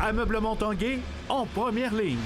Ameublement Tanguay en première ligne.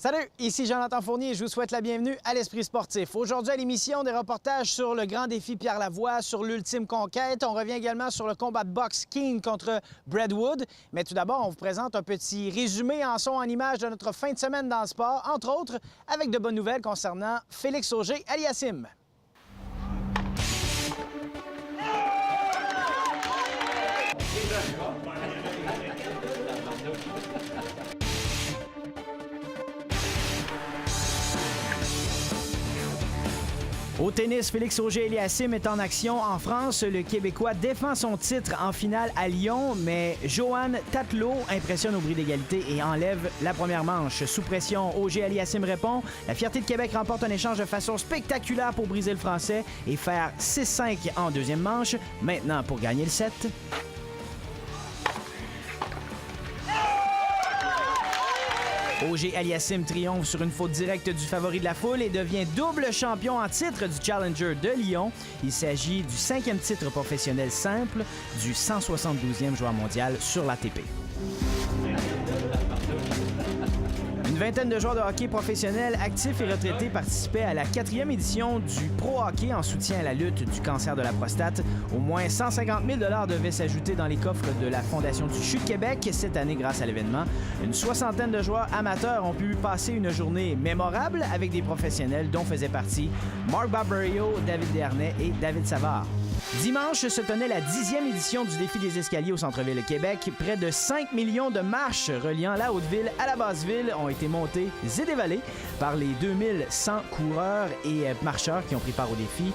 Salut, ici Jonathan Fournier et je vous souhaite la bienvenue à l'Esprit sportif. Aujourd'hui à l'émission, des reportages sur le grand défi Pierre Lavoie, sur l'ultime conquête. On revient également sur le combat de boxe Keane contre Brad Wood. Mais tout d'abord, on vous présente un petit résumé en son, en image de notre fin de semaine dans le sport, entre autres avec de bonnes nouvelles concernant Félix Auger-Aliassime. Au tennis, Félix Auger-Aliassime est en action en France. Le Québécois défend son titre en finale à Lyon, mais Johan Tatelot impressionne au bris d'égalité et enlève la première manche. Sous pression, Auger-Aliassime répond. La Fierté de Québec remporte un échange de façon spectaculaire pour briser le français et faire 6-5 en deuxième manche. Maintenant, pour gagner le set... Auger-Aliassime triomphe sur une faute directe du favori de la foule et devient double champion en titre du Challenger de Lyon. Il s'agit du 5e titre professionnel simple, du 172e joueur mondial sur l'ATP. Une vingtaine de joueurs de hockey professionnels, actifs et retraités participaient à la 4e édition du Pro Hockey en soutien à la lutte du cancer de la prostate. Au moins 150 000 $ devaient s'ajouter dans les coffres de la Fondation du CHU de Québec cette année grâce à l'événement. Une soixantaine de joueurs amateurs ont pu passer une journée mémorable avec des professionnels dont faisaient partie Marc Barberio, David Desharnais et David Savard. Dimanche se tenait la 10e édition du Défi des escaliers au centre-ville de Québec. Près de 5 millions de marches reliant la Haute-Ville à la Basse-Ville ont été montées et dévalées par les 2100 coureurs et marcheurs qui ont pris part au défi.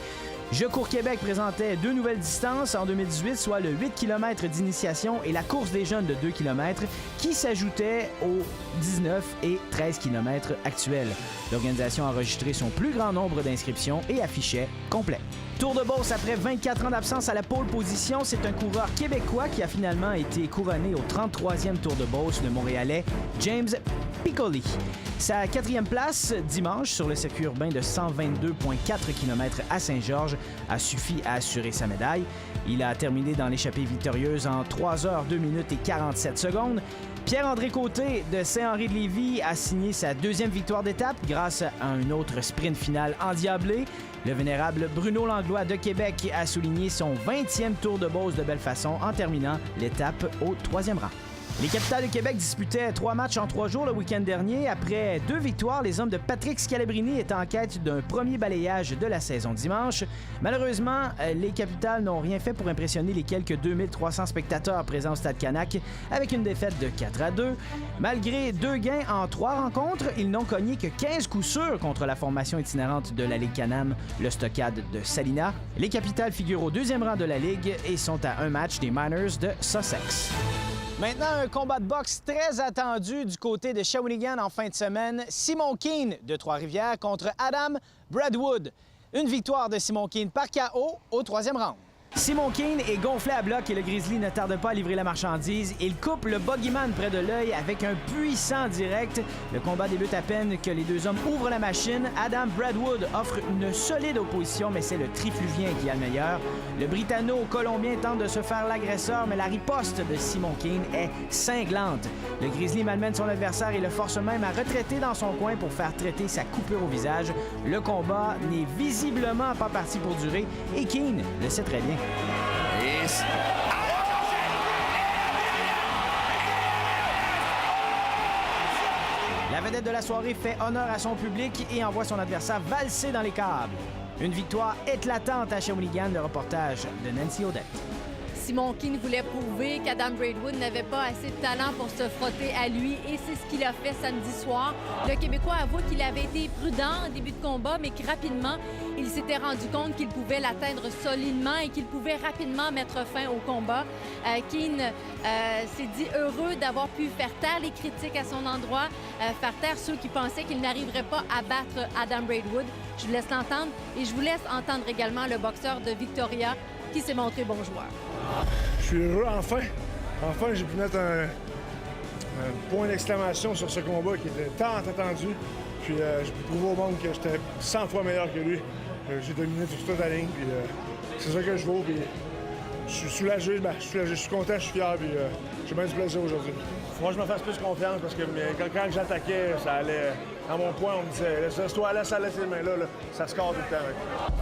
Je cours Québec présentait 2 nouvelles distances en 2018, soit le 8 km d'initiation et la course des jeunes de 2 km, qui s'ajoutaient aux 19 et 13 km actuels. L'organisation a enregistré son plus grand nombre d'inscriptions et affichait complet. Tour de Beauce, après 24 ans d'absence à la pole position, c'est un coureur québécois qui a finalement été couronné au 33e Tour de Beauce, le Montréalais James Piccoli. Sa 4e place, dimanche, sur le circuit urbain de 122,4 km à Saint-Georges, a suffi à assurer sa médaille. Il a terminé dans l'échappée victorieuse en 3 heures 2 minutes et 47 secondes. Pierre-André Côté de Saint-Henri-de-Lévis a signé sa 2e victoire d'étape grâce à un autre sprint final endiablé. Le vénérable Bruno Langlois de Québec a souligné son 20e Tour de Beauce de belle façon en terminant l'étape au 3e rang. Les Capitales de Québec disputaient 3 matchs en 3 jours le week-end dernier. Après 2 victoires, les hommes de Patrick Scalabrini étaient en quête d'un premier balayage de la saison dimanche. Malheureusement, les Capitales n'ont rien fait pour impressionner les quelques 2300 spectateurs présents au Stade Canac avec une défaite de 4-2. Malgré 2 gains en 3 rencontres, ils n'ont cogné que 15 coups sûrs contre la formation itinérante de la Ligue Can-Am, le Stockade de Salina. Les Capitales figurent au 2e rang de la Ligue et sont à un match des Miners de Sussex. Maintenant, un combat de boxe très attendu du côté de Shawinigan en fin de semaine. Simon Keane de Trois-Rivières contre Adam Brad Wood. Une victoire de Simon Keane par KO au 3e round. Simon Keane est gonflé à bloc et le Grizzly ne tarde pas à livrer la marchandise. Il coupe le Bogeyman près de l'œil avec un puissant direct. Le combat débute à peine que les deux hommes ouvrent la machine. Adam Brad Wood offre une solide opposition, mais c'est le Trifluvien qui a le meilleur. Le Britanno-Colombien tente de se faire l'agresseur, mais la riposte de Simon Keane est cinglante. Le Grizzly malmène son adversaire et le force même à retraiter dans son coin pour faire traiter sa coupure au visage. Le combat n'est visiblement pas parti pour durer et Keane le sait très bien. La vedette de la soirée fait honneur à son public et envoie son adversaire valser dans les câbles. Une victoire éclatante à Shawinigan, le reportage de Nancy Audette. Simon Keane voulait prouver qu'Adam Braidwood n'avait pas assez de talent pour se frotter à lui et c'est ce qu'il a fait samedi soir. Le Québécois avoue qu'il avait été prudent en début de combat, mais que rapidement, il s'était rendu compte qu'il pouvait l'atteindre solidement et qu'il pouvait rapidement mettre fin au combat. Keane s'est dit heureux d'avoir pu faire taire les critiques à son endroit, faire taire ceux qui pensaient qu'il n'arriverait pas à battre Adam Braidwood. Je vous laisse l'entendre et je vous laisse entendre également le boxeur de Victoria qui s'est montré bon joueur. Je suis heureux, enfin. Enfin, j'ai pu mettre un point d'exclamation sur ce combat qui était tant attendu. Puis j'ai pu prouver au monde que j'étais 100 fois meilleur que lui. J'ai dominé sur toute la ligne. Puis c'est ça que je vaux. Puis je suis soulagé, je suis content, je suis fier. Puis j'ai bien du plaisir aujourd'hui. Moi, je me fasse plus confiance parce que quand j'attaquais, ça allait à mon point, on me disait laisse-toi, laisse ces mains-là, là. Ça score tout le temps.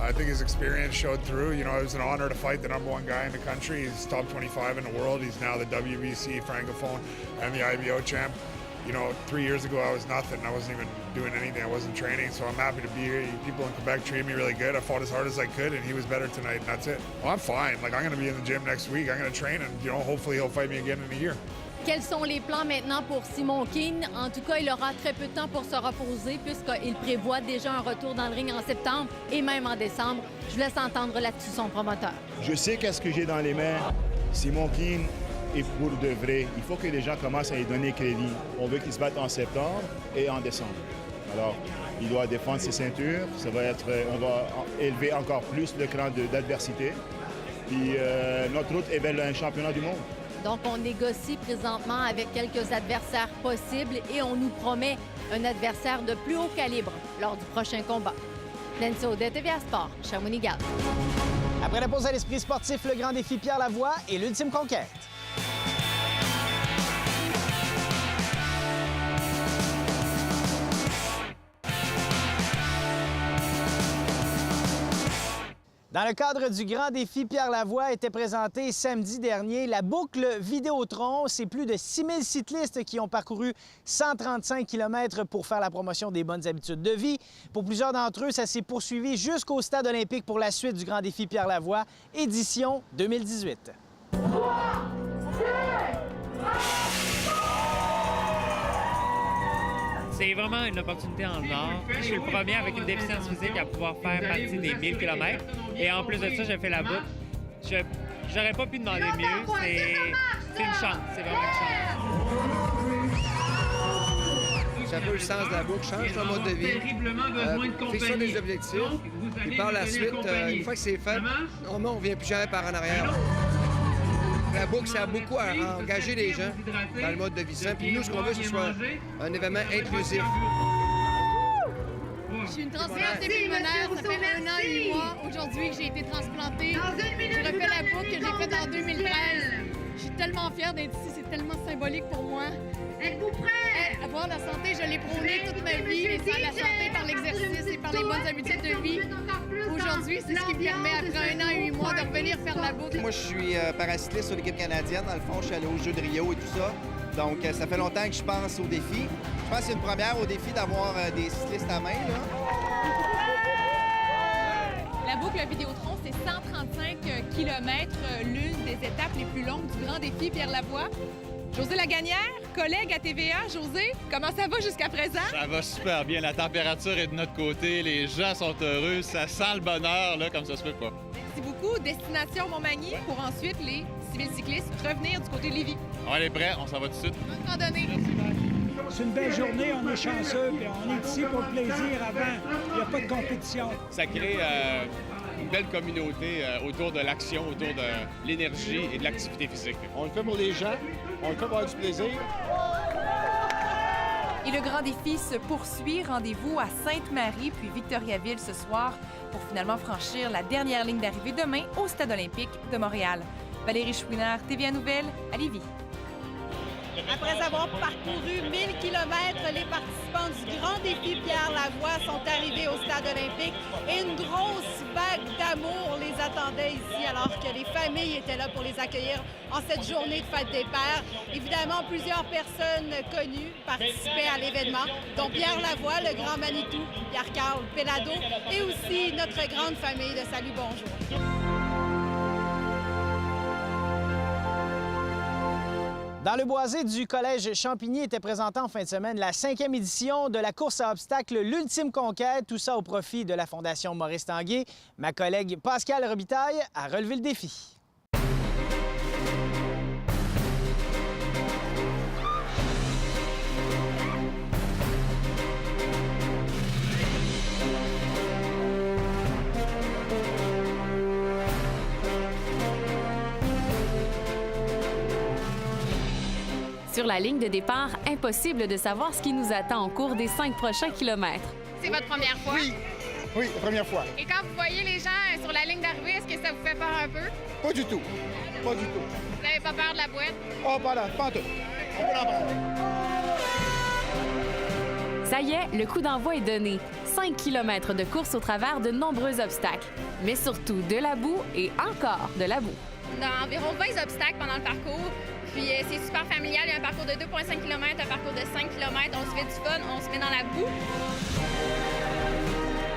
I think his experience showed through. You know, it was an honor to fight the #1 guy in the country. He's top 25 in the world. He's now the WBC Francophone and the IBO champ. You know, 3 years ago, I was nothing. I wasn't even doing anything. I wasn't training, so I'm happy to be here. People in Quebec treated me really good. I fought as hard as I could, and he was better tonight, and that's it. Well, I'm fine. Like, I'm going to be in the gym next week. I'm going to train, and, you know, hopefully he'll fight me again in a year. Quels sont les plans maintenant pour Simon Keane? En tout cas, il aura très peu de temps pour se reposer puisqu'il prévoit déjà un retour dans le ring en septembre et même en décembre. Je vous laisse entendre là-dessus son promoteur. Je sais qu'est-ce que j'ai dans les mains. Simon Keane est pour de vrai. Il faut que les gens commencent à lui donner crédit. On veut qu'il se batte en septembre et en décembre. Alors, il doit défendre ses ceintures. Ça va être, on va élever encore plus le cran d'adversité. Puis notre route est vers un championnat du monde. Donc, on négocie présentement avec quelques adversaires possibles et on nous promet un adversaire de plus haut calibre lors du prochain combat. Nancy Audet, TVA Sport, Shawinigan. Après la pause à l'esprit sportif, le grand défi Pierre Lavoie et l'ultime conquête. Dans le cadre du grand défi Pierre Lavoie était présenté samedi dernier la boucle Vidéotron. C'est plus de 6000 cyclistes qui ont parcouru 135 km pour faire la promotion des bonnes habitudes de vie. Pour plusieurs d'entre eux, ça s'est poursuivi jusqu'au stade olympique pour la suite du grand défi Pierre Lavoie, édition 2018. C'est vraiment une opportunité en or. Je suis le premier avec une déficience physique à pouvoir faire partie des 1000 km. Et en plus de ça, j'ai fait la boucle. J'aurais pas pu demander mieux. C'est une chance. C'est vraiment une chance. C'est un peu le sens de la boucle. Change ton mode de vie. Fixe des objectifs. Puis par la suite, une fois que c'est fait, normalement, on ne vient plus jamais par en arrière. La boucle sert beaucoup à engager les gens dans le mode de vie sain. Puis nous, ce qu'on veut, c'est que ce soit un événement inclusif. Je suis une transplantée pulmonaire, ça fait 1 an et 8 mois aujourd'hui que j'ai été transplantée. Je refais la boucle que j'ai faite en 2013. Je suis tellement fière d'être ici, c'est tellement symbolique pour moi. Êtes-vous prêts? Avoir la santé, je l'ai prônée toute ma vie, et ça, la santé par l'exercice et par les bonnes habitudes de vie. Aujourd'hui, c'est ce qui me permet, après 1 an et 8 mois, de revenir faire la boucle. Moi, je suis paracycliste sur l'équipe canadienne. Dans le fond, je suis allé aux Jeux de Rio et tout ça. Donc, ça fait longtemps que je pense au défi. Je pense que c'est une première au défi d'avoir des cyclistes à main, là. La boucle Vidéotron, c'est 135 km, l'une des étapes les plus longues du grand défi Pierre Lavoie. José Lagagnère, collègue à TVA. José, comment ça va jusqu'à présent? Ça va super bien. La température est de notre côté. Les gens sont heureux. Ça sent le bonheur, là, comme ça se peut pas. Merci beaucoup. Destination Montmagny pour ensuite les civils cyclistes revenir du côté de Lévis. On est prêts. On s'en va tout de suite. Bonne randonnée. C'est une belle journée. On est chanceux. Puis on est ici pour le plaisir avant. Il n'y a pas de compétition. Ça crée une belle communauté autour de l'action, autour de l'énergie et de l'activité physique. On le fait pour les gens. On le fait pour avoir du plaisir. Et le grand défi se poursuit. Rendez-vous à Sainte-Marie puis Victoriaville ce soir pour finalement franchir la dernière ligne d'arrivée demain au Stade olympique de Montréal. Valérie Chouinard, TVA Nouvelles, à Lévis. Après avoir parcouru 1000 km, les participants du grand défi Pierre Lavoie sont arrivés au Stade olympique et une grosse vague d'amour les attendait ici alors que les familles étaient là pour les accueillir en cette journée de fête des pères. Évidemment, plusieurs personnes connues participaient à l'événement, dont Pierre Lavoie, le grand Manitou, Pierre-Carl Pelado et aussi notre grande famille de Salut Bonjour. Dans le boisé du Collège Champigny était présenté en fin de semaine la 5e édition de la course à obstacles L'Ultime Conquête, tout ça au profit de la Fondation Maurice Tanguay. Ma collègue Pascale Robitaille a relevé le défi. Sur la ligne de départ, impossible de savoir ce qui nous attend au cours des 5 prochains kilomètres. C'est votre première fois? Oui, première fois. Et quand vous voyez les gens sur la ligne d'arrivée, est-ce que ça vous fait peur un peu? Pas du tout. Pas du tout. Vous n'avez pas peur de la boîte? Oh, pas tout. On peut en prendre. Ça y est, le coup d'envoi est donné. 5 kilomètres de course au travers de nombreux obstacles, mais surtout de la boue et encore de la boue. On a environ 20 obstacles pendant le parcours. Puis c'est super familial. Il y a un parcours de 2,5 km, un parcours de 5 km. On se fait du fun, on se met dans la boue.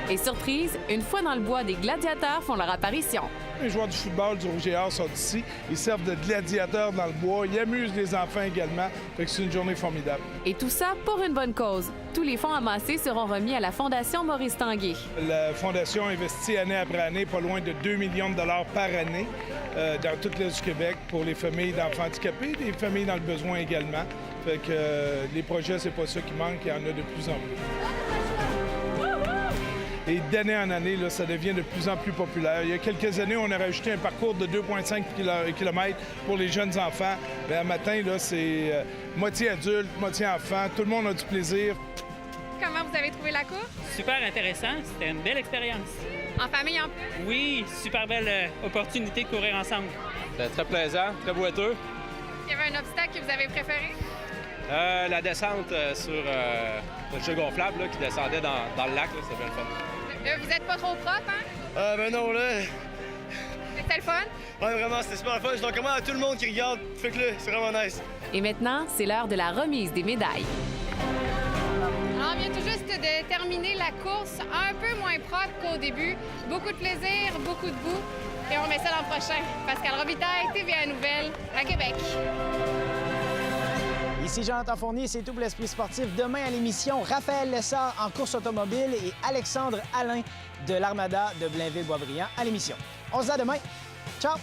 Et surprise, une fois dans le bois, des gladiateurs font leur apparition. Les joueurs du football du Rouge et Or sont ici. Ils servent de gladiateurs dans le bois. Ils amusent les enfants également. Fait que c'est une journée formidable. Et tout ça pour une bonne cause. Tous les fonds amassés seront remis à la Fondation Maurice Tanguay. La Fondation investit année après année pas loin de 2 millions de dollars par année dans toute l'île du Québec pour les familles d'enfants handicapés, des familles dans le besoin également. Fait que les projets, c'est pas ça qui manque, il y en a de plus en plus. Et d'année en année, là, ça devient de plus en plus populaire. Il y a quelques années, on a rajouté un parcours de 2,5 km pour les jeunes enfants. Mais à matin, là, c'est moitié adulte, moitié enfant. Tout le monde a du plaisir. Comment vous avez trouvé la course? Super intéressant. C'était une belle expérience. En famille en plus? Oui, super belle opportunité de courir ensemble. C'était très plaisant, très boiteux. Il y avait un obstacle que vous avez préféré? La descente sur le jeu gonflable là, qui descendait dans le lac, c'était bien le fun. Vous êtes pas trop propre, hein? Ben non, là. C'était le fun? Ouais, vraiment, c'était super le fun. Je le recommande à tout le monde qui regarde. Fait que là, c'est vraiment nice. Et maintenant, c'est l'heure de la remise des médailles. Alors, on vient tout juste de terminer la course un peu moins propre qu'au début. Beaucoup de plaisir, beaucoup de boue. Et on remet ça l'an prochain. Pascal Robitaille, TVA Nouvelles, à Québec. Ici Jonathan Fournier, c'est tout pour l'Esprit sportif. Demain à l'émission, Raphaël Lessard en course automobile et Alexandre Alain de l'Armada de Blainville-Boisbriand à l'émission. On se dit à demain. Ciao!